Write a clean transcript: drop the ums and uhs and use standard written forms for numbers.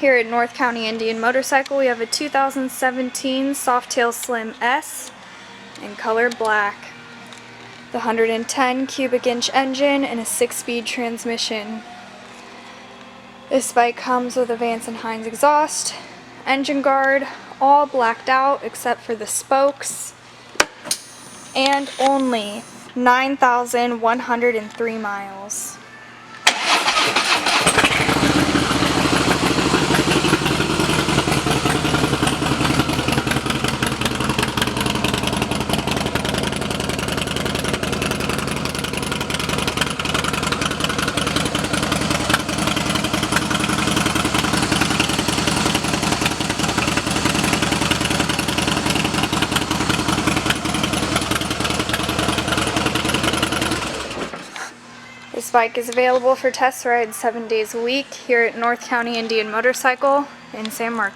Here at North County Indian Motorcycle, we have a 2017 Softail Slim S in color black. The 110 cubic inch engine and a 6-speed transmission. This bike comes with a Vance & Hines exhaust, engine guard, all blacked out except for the spokes, and only 9,103 miles. This bike is available for test rides 7 days a week here at North County Indian Motorcycle in San Marcos.